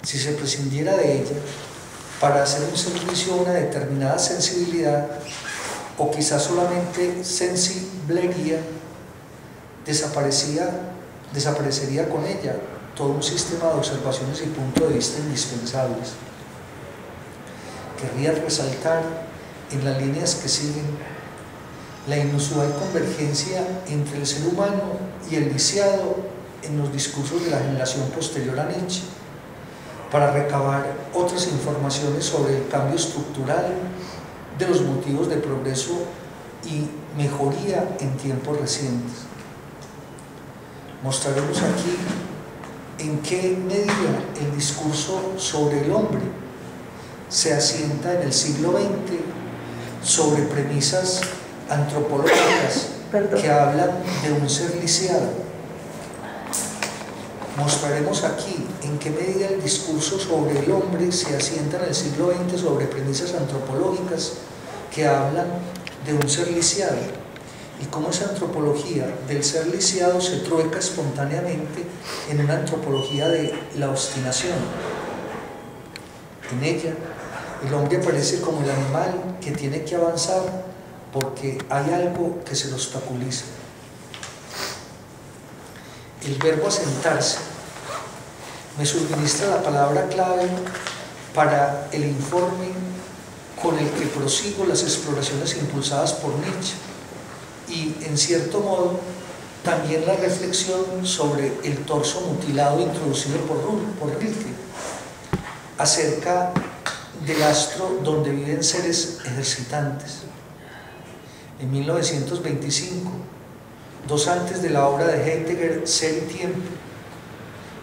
si se prescindiera de ella para hacer un servicio a una determinada sensibilidad, o quizás solamente sensiblería, desaparecería con ella todo un sistema de observaciones y puntos de vista indispensables. Querría resaltar en las líneas que siguen la inusual convergencia entre el ser humano y el lisiado en los discursos de la generación posterior a Nietzsche, para recabar otras informaciones sobre el cambio estructural de los motivos de progreso y mejoría en tiempos recientes. Mostraremos aquí en qué medida el discurso sobre el hombre se asienta en el siglo XX sobre premisas antropológicas que hablan de un ser lisiado. Mostraremos aquí en qué medida el discurso sobre el hombre se asienta en el siglo XX sobre premisas antropológicas que hablan de un ser lisiado, y cómo esa antropología del ser lisiado se trueca espontáneamente en una antropología de la obstinación. En ella, el hombre aparece como el animal que tiene que avanzar porque hay algo que se lo obstaculiza. El verbo asentarse me suministra la palabra clave para el informe con el que prosigo las exploraciones impulsadas por Nietzsche y, en cierto modo, también la reflexión sobre el torso mutilado introducido por Rilke, acerca del astro donde viven seres ejercitantes. En 1925, 2 antes de la obra de Heidegger, Ser y Tiempo,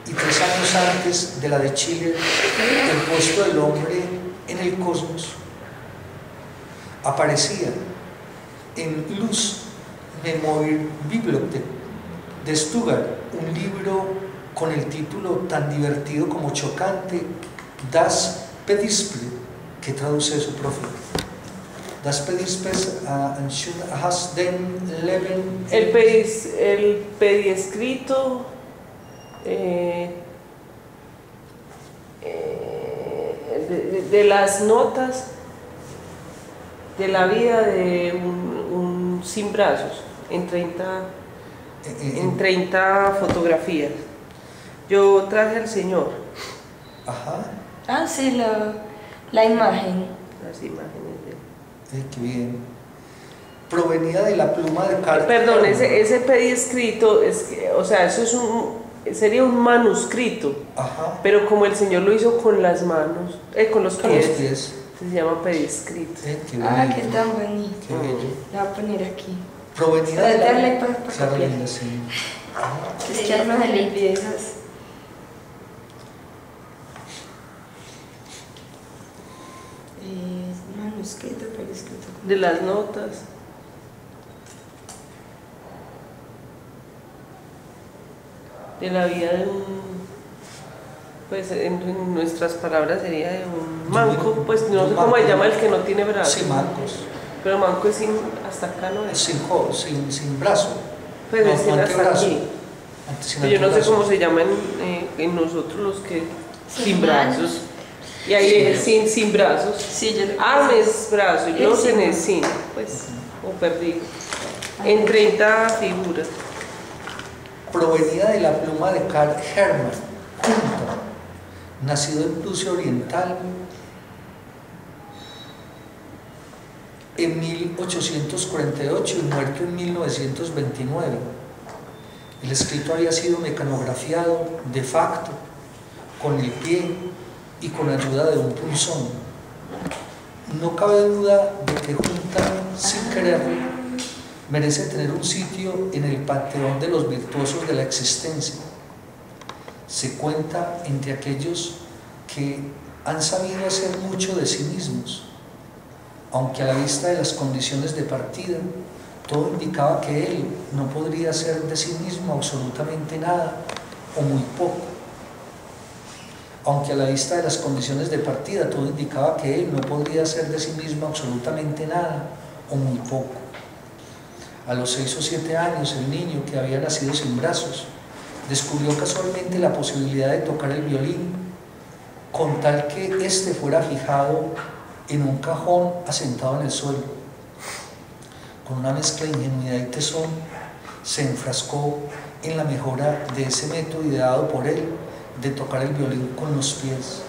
y 3 años antes de la de Schiller, El puesto del hombre en el cosmos, aparecía en Luz Memoir Bibliothek de Stuttgart un libro con el título tan divertido como chocante, Das Pedisple, que traduce su profe. Das Pedisple has den Leben. El pediescrito de las notas de la vida de un sin brazos en 30 fotografías. Yo traje al señor. Ajá. Ah, sí, la imagen. Las imágenes de... Qué bien. Provenía de la pluma de Carl. Perdón, ese pediescrito, o sea, eso es sería un manuscrito. Ajá. Pero como el señor lo hizo con las manos, con los pies. Se llama pediescrito. Qué tan bonito. Qué bello. La voy a poner aquí. Provenía de la... Darle para Claro, linda, sí. Es que hay unas limpiezas. Manuscrito, pediescrito. De las notas. De la vida de pues en nuestras palabras sería de un manco, pues no sé cómo se llama el que no tiene brazo. Sí, mancos. Pero manco es hasta acá, ¿no es? Sin brazo. Pues es hasta antebrazo. aquí. Yo no sé cómo se llaman en nosotros los que sin brazos. Y ahí es sin brazos. Sí, yo es brazo, yo no sé sin, pues, o perdido. En 30 figuras. Provenía de la pluma de Karl Hermann, nacido en Prusia Oriental en 1848 y muerto en 1929. El escrito había sido mecanografiado de facto, con el pie y con ayuda de un punzón. No cabe duda de que Junta, sin quererlo, merece tener un sitio en el panteón de los virtuosos de la existencia. Se cuenta entre aquellos que han sabido hacer mucho de sí mismos, aunque a la vista de las condiciones de partida, todo indicaba que él no podría hacer de sí mismo absolutamente nada o muy poco. Aunque a la vista de las condiciones de partida, todo indicaba que él no podría hacer de sí mismo absolutamente nada o muy poco. A los 6 o 7 años, el niño, que había nacido sin brazos, descubrió casualmente la posibilidad de tocar el violín con tal que éste fuera fijado en un cajón asentado en el suelo. Con una mezcla de ingenuidad y tesón, se enfrascó en la mejora de ese método ideado por él de tocar el violín con los pies.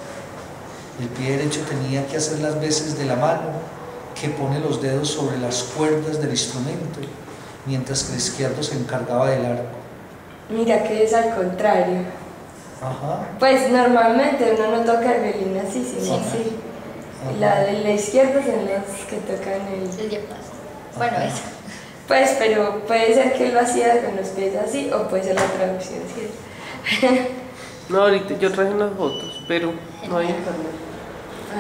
El pie derecho tenía que hacer las veces de la mano que pone los dedos sobre las cuerdas del instrumento, mientras que el izquierdo se encargaba del arco. Mira que es al contrario. Ajá. Pues normalmente uno no toca el violín así, sino Ajá. así. Ajá. La de la izquierda son las que tocan el... El diapasón. Bueno, eso. Pues, pero puede ser que él lo hacía con los pies así, o puede ser la traducción, ¿sí? No, ahorita yo traje unas fotos, pero no hay internet.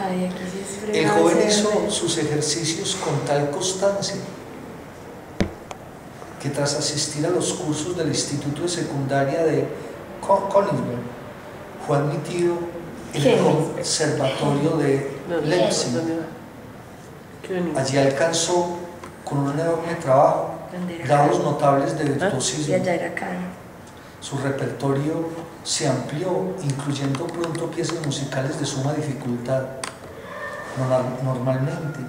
Ay, aquí sí es El fregado joven ese hizo verde. sus ejercicios con tal constancia que tras asistir a los cursos del Instituto de Secundaria de Königsberg, fue admitido en el Königsberg. Conservatorio de No, Leipzig. Qué bonito. Allí alcanzó, con un enorme trabajo, ¿Dónde era grados Cano? notables de Y virtuosismo. allá era Cano. Su repertorio se amplió, incluyendo pronto piezas musicales de suma dificultad. Normalmente,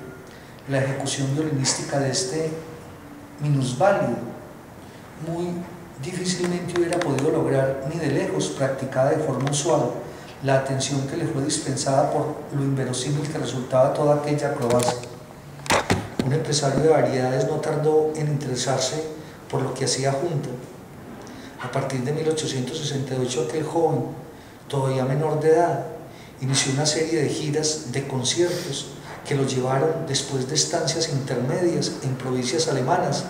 la ejecución violinística de este minusválido muy difícilmente hubiera podido lograr ni de lejos, practicada de forma usual, la atención que le fue dispensada por lo inverosímil que resultaba toda aquella acrobacia. Un empresario de variedades no tardó en interesarse por lo que hacía Junta. A partir de 1868, aquel joven, todavía menor de edad, inició una serie de giras de conciertos que lo llevaron, después de estancias intermedias en provincias alemanas,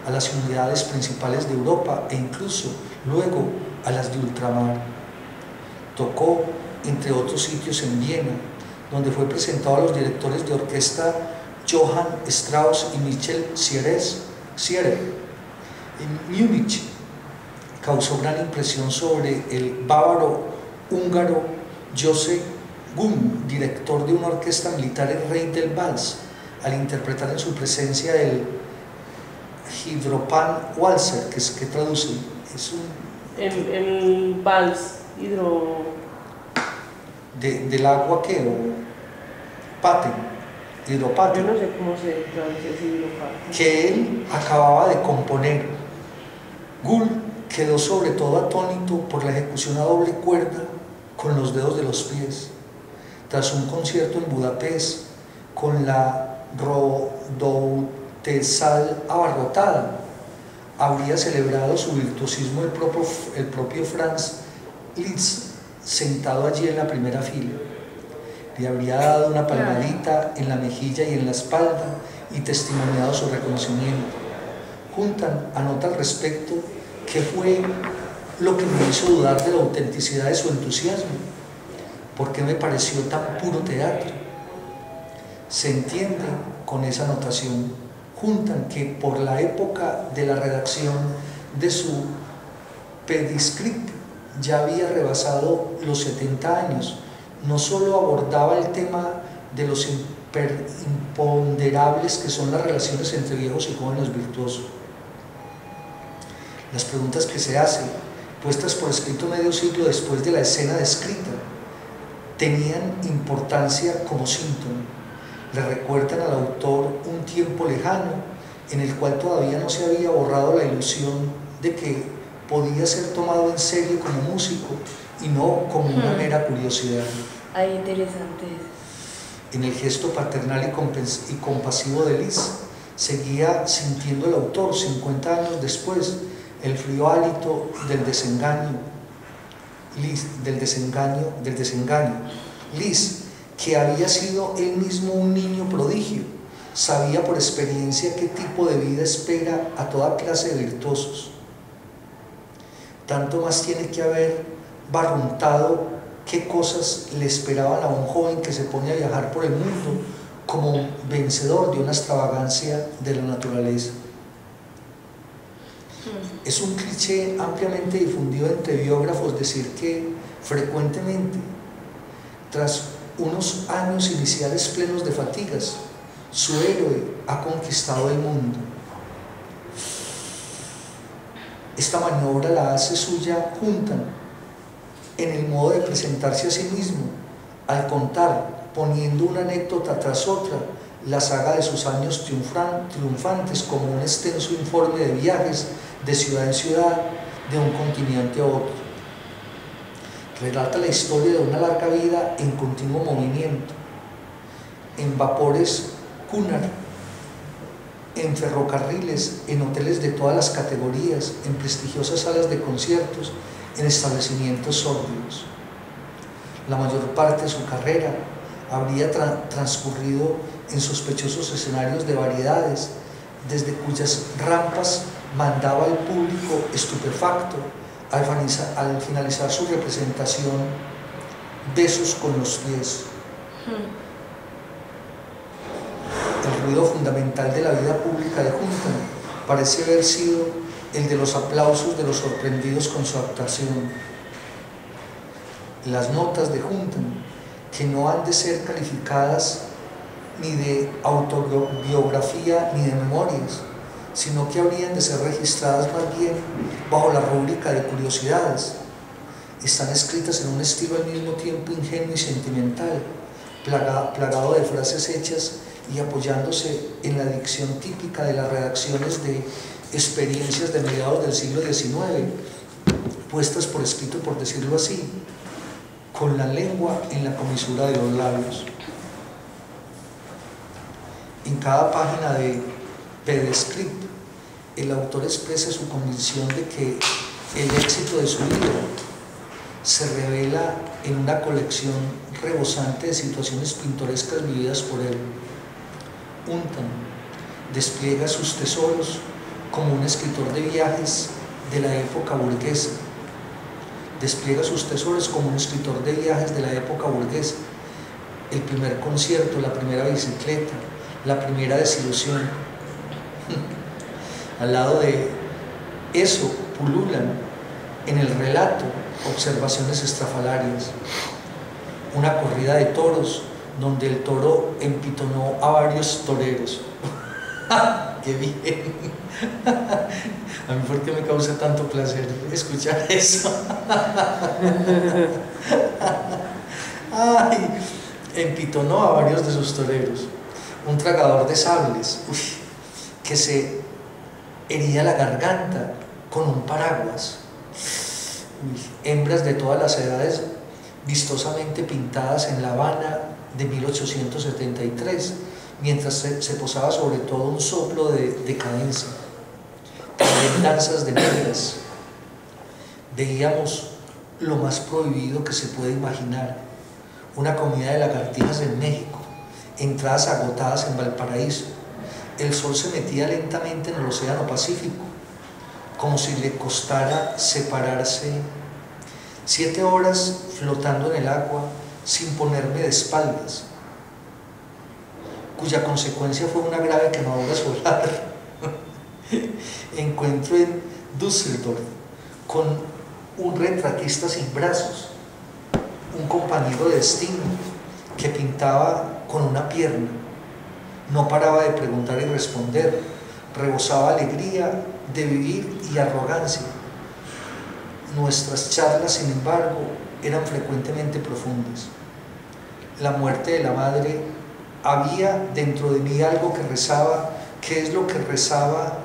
a las unidades principales de Europa e incluso luego a las de ultramar. Tocó, entre otros sitios, en Viena, donde fue presentado a los directores de orquesta Johann Strauss y Michel Sierer. En Múnich causó gran impresión sobre el bávaro húngaro Joseph Gunn, director de una orquesta militar, el rey del vals, al interpretar en su presencia el Hydropan Walzer, que traduce, es un... El vals del agua que, o paten, hidropaten, yo no sé cómo se traduce ese hidropaten. que él acababa de componer. Gull quedó sobre todo atónito por la ejecución a doble cuerda con los dedos de los pies. Tras un concierto en Budapest con la Rodoutesal abarrotada, habría celebrado su virtuosismo el propio Franz Liszt, sentado allí en la primera fila. Le habría dado una palmadita en la mejilla y en la espalda y testimoniado su reconocimiento. Juntan anota al respecto que fue lo que me hizo dudar de la autenticidad de su entusiasmo, porque me pareció tan puro teatro. Se entiende con esa anotación, Juntan, que por la época de la redacción de su Pediscript ya había rebasado los 70 años, no solo abordaba el tema de los imponderables que son las relaciones entre viejos y jóvenes virtuosos. Las preguntas que se hacen, puestas por escrito medio siglo después de la escena descrita, tenían importancia como síntoma. Le recuerdan al autor un tiempo lejano en el cual todavía no se había borrado la ilusión de que podía ser tomado en serio como músico y no como una mera curiosidad. Ay, interesante eso. En el gesto paternal y compasivo de Liszt seguía sintiendo el autor, 50 años después, el frío hálito del desengaño. Liszt, que había sido él mismo un niño prodigio, sabía por experiencia qué tipo de vida espera a toda clase de virtuosos. Tanto más tiene que haber barruntado qué cosas le esperaban a un joven que se pone a viajar por el mundo como vencedor de una extravagancia de la naturaleza. Es un cliché ampliamente difundido entre biógrafos decir que frecuentemente, tras unos años iniciales plenos de fatigas, su héroe ha conquistado el mundo. Esta maniobra la hace suya Juntan en el modo de presentarse a sí mismo al contar, poniendo una anécdota tras otra, la saga de sus años triunfantes como un extenso informe de viajes de ciudad en ciudad, de un continente a otro. Relata la historia de una larga vida en continuo movimiento, en vapores Cunard, en ferrocarriles, en hoteles de todas las categorías, en prestigiosas salas de conciertos, en establecimientos sórdidos. La mayor parte de su carrera habría transcurrido en sospechosos escenarios de variedades, desde cuyas rampas mandaba al público estupefacto al finalizar su representación besos con los pies. El ruido fundamental de la vida pública de Juntan parece haber sido el de los aplausos de los sorprendidos con su actuación. Las notas de Juntan, que no han de ser calificadas ni de autobiografía ni de memorias, sino que habrían de ser registradas más bien bajo la rúbrica de curiosidades, están escritas en un estilo al mismo tiempo ingenuo y sentimental, plagado de frases hechas y apoyándose en la dicción típica de las redacciones de experiencias de mediados del siglo XIX, puestas por escrito, por decirlo así, con la lengua en la comisura de los labios. En cada página de Pedescript, el autor expresa su convicción de que el éxito de su libro se revela en una colección rebosante de situaciones pintorescas vividas por él. Juntan despliega sus tesoros como un escritor de viajes de la época burguesa. Despliega sus tesoros como un escritor de viajes de la época burguesa. El primer concierto, la primera bicicleta, la primera desilusión. Al lado de eso pululan en el relato observaciones estrafalarias. Una corrida de toros donde el toro empitonó a varios toreros. ¡Qué bien! A mí, ¿por qué me causa tanto placer escuchar eso? ¡Ay! Empitonó a varios de sus toreros. Un tragador de sables, que se hería la garganta con un paraguas. Hembras de todas las edades vistosamente pintadas en La Habana de 1873, mientras se posaba sobre todo un soplo de decadencia. También danzas de negras. Veíamos lo más prohibido que se puede imaginar: una comida de lagartijas en México, entradas agotadas en Valparaíso. El sol se metía lentamente en el océano Pacífico, como si le costara separarse. 7 horas flotando en el agua sin ponerme de espaldas, cuya consecuencia fue una grave quemadura solar. Encuentro en Düsseldorf con un retratista sin brazos, un compañero de destino que pintaba con una pierna. No paraba de preguntar y responder, rebosaba alegría de vivir y arrogancia. Nuestras charlas, sin embargo, eran frecuentemente profundas. La muerte de la madre, había dentro de mí algo que rezaba. ¿Qué es lo que rezaba?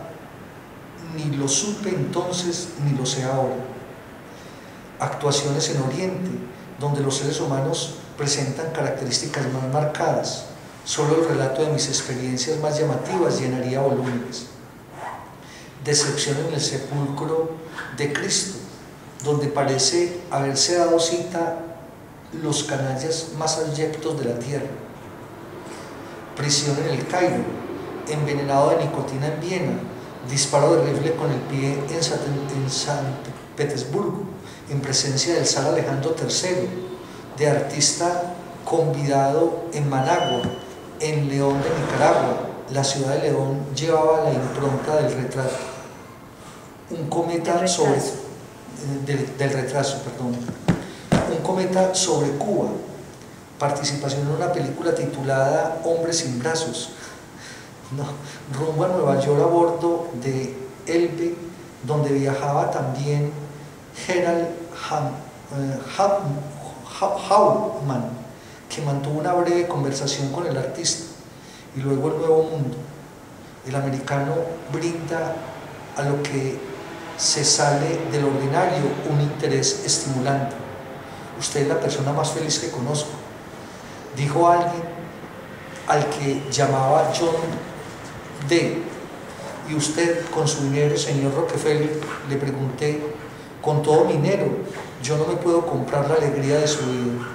Ni lo supe entonces, ni lo sé ahora. Actuaciones en Oriente, donde los seres humanos presentan características más marcadas. Solo el relato de mis experiencias más llamativas llenaría volúmenes. Decepción en el sepulcro de Cristo, donde parece haberse dado cita los canallas más abyectos de la tierra. Prisión en el Cairo, envenenado de nicotina en Viena, disparo de rifle con el pie en San Petersburgo, en presencia del zar Alejandro III, de artista convidado en Managua, en León de Nicaragua. La ciudad de León llevaba la impronta del retrato. Un cometa sobre un cometa sobre Cuba. Participación en una película titulada Hombres sin brazos. Rumbo a Nueva York a bordo de Elbe, donde viajaba también Gerald Hauptmann, que mantuvo una breve conversación con el artista, y luego el Nuevo Mundo. El americano brinda a lo que se sale del ordinario un interés estimulante. Usted es la persona más feliz que conozco, dijo alguien al que llamaba John D. Y usted, con su dinero, señor Rockefeller, le pregunté, con todo mi dinero, yo no me puedo comprar la alegría de su vida.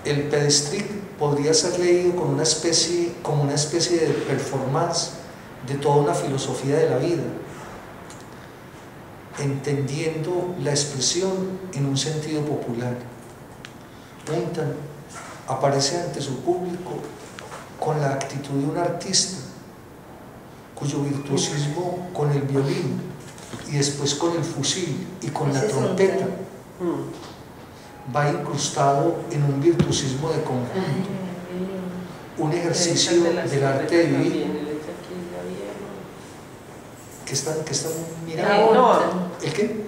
El pedestre podría ser leído como una especie de performance de toda una filosofía de la vida, entendiendo la expresión en un sentido popular. Untan aparece ante su público con la actitud de un artista cuyo virtuosismo con el violín y después con el fusil y con la trompeta va incrustado en un virtuosismo de conjunto, un ejercicio del arte de vivir. ¿Qué están mirando? No, ¿El qué?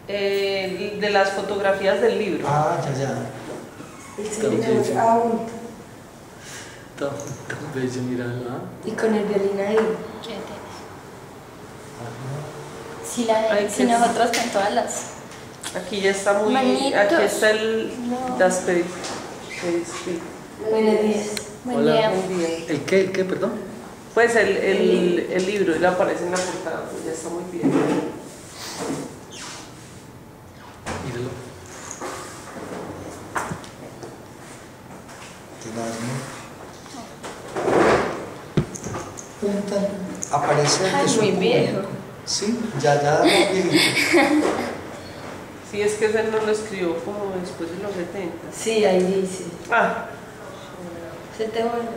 de las fotografías del libro. Ah, ya. Tan bello, mira, ¿ah? Y con el violín ahí. Si Ay, qué nosotros con todas las... Aquí ya está muy... Manitos. Aquí está el... No. Das Pedis. Buenos días. Buen Hola. día. Buen día. ¿El qué, perdón? Pues el libro, él aparece en la portada, pues ya está muy bien. Míralo. Untan aparece ante Ay, su muy público. viejo. Sí, ya muy viejito. Sí, es que ese no lo escribió como después de los 70. Sí, ahí dice. Ah, Se te vuelve.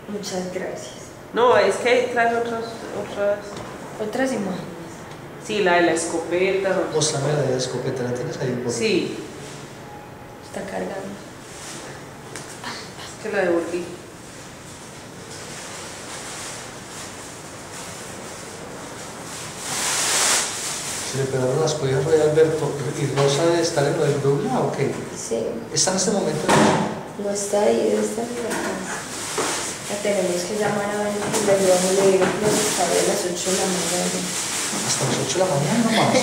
Muchas gracias. no, es que ahí trae otras... Otras imágenes. Sí, la de la escopeta. ¿no? Mostrame la de la escopeta, ¿la tienes ahí? Por... Sí, Está cargando. es que la devolví. Se le pegaron las collas Rey Alberto. ¿Y Rosa de estar en lo del Brugla o qué? Sí. ¿Está en este momento? No está ahí, debe estar en la casa. La tenemos que llamar a ver si le vamos a leer los estados de las 8 de la mañana. Hasta las 8 de la mañana nomás.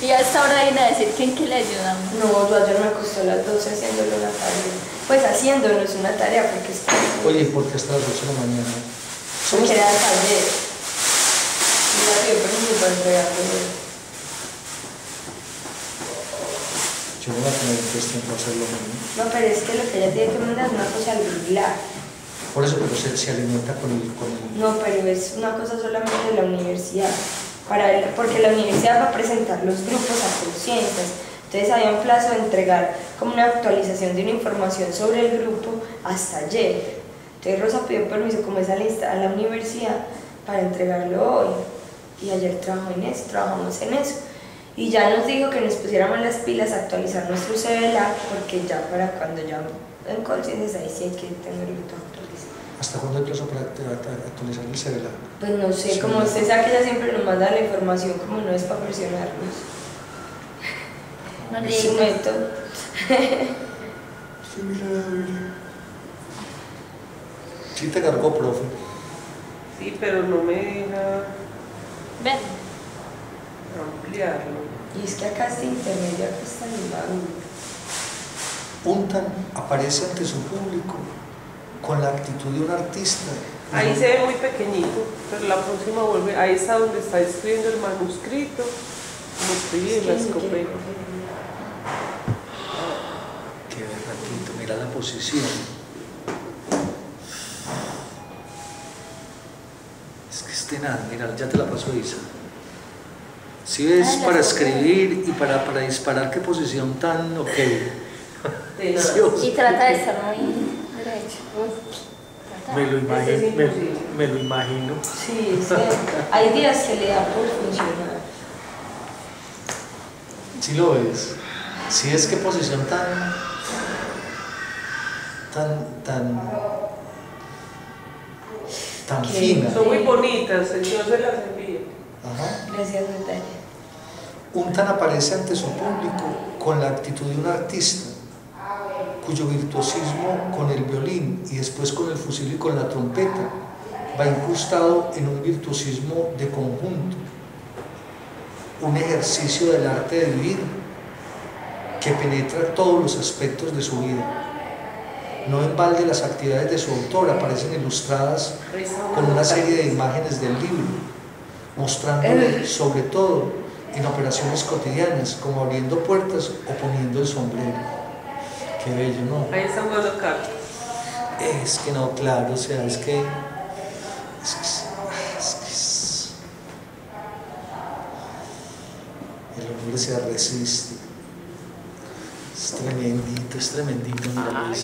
Y hasta ahora viene a decir que en qué le ayudamos. No, yo ayer me acosté a las 12 haciéndole una tarea. Pues haciéndonos una tarea porque es que... Oye, ¿por qué hasta las 8 de la mañana? Porque era de taller. Y la pidió permiso para entregarlo. Yo no voy a tener pues, tiempo a hacer lo mismo. No, pero es que lo que ella tiene que mandar es una cosa al Brugla. Por eso, pero se alimenta con el... No, pero es una cosa solamente de la universidad. Porque la universidad va a presentar los grupos a conciencias. Entonces había un plazo de entregar como una actualización de una información sobre el grupo hasta ayer. Entonces Rosa pidió permiso como es a la universidad para entregarlo hoy. Y ayer trabajamos en eso. Y ya nos dijo que nos pusiéramos las pilas a actualizar nuestro CVLA porque ya para cuando ya en conciencias ahí sí hay que tenerlo todo actualizado. ¿Hasta cuándo hay plazo para actualizar el CVLA? Pues no sé, Sí. como usted sabe que ella siempre nos manda la información, como no es para presionarnos. No le Es su digo. método. Sí, mira. Sí te cargó, profe. Sí, pero no me deja Ven. ampliarlo. Y es que acá está internet y acá está el baúl. Untan aparece ante su público con la actitud de un artista. Ahí se ve muy pequeñito, pero la próxima vuelve. Ahí está donde está escribiendo el manuscrito. Como escribí en la escopeta. Qué berraquito, mira la posición. Es que este nada, mira, ya te la paso, Isa. Si ves Ah, la para foto. escribir y para disparar, qué posición tan ok. De nada. Y trata de estar muy derecho. Trata. Me lo Ese es imagino. imposible. Me lo imagino. Sí, es que hay días que le da por funcionar. Si lo ves, si es qué posición tan Qué fina. Son muy bonitas, yo se las envío. Ajá. Gracias, Natalia. Untan aparece ante su público con la actitud de un artista, cuyo virtuosismo con el violín y después con el fusil y con la trompeta va incrustado en un virtuosismo de conjunto, un ejercicio del arte de vivir que penetra todos los aspectos de su vida. No en balde las actividades de su autor aparecen ilustradas con una serie de imágenes del libro, mostrándole sobre todo en operaciones cotidianas, como abriendo puertas o poniendo el sombrero. Qué bello, ¿no? Ahí está Juan Locar. Es que no, claro, o sea, es que el hombre se resiste. Es tremendito, mira, pues.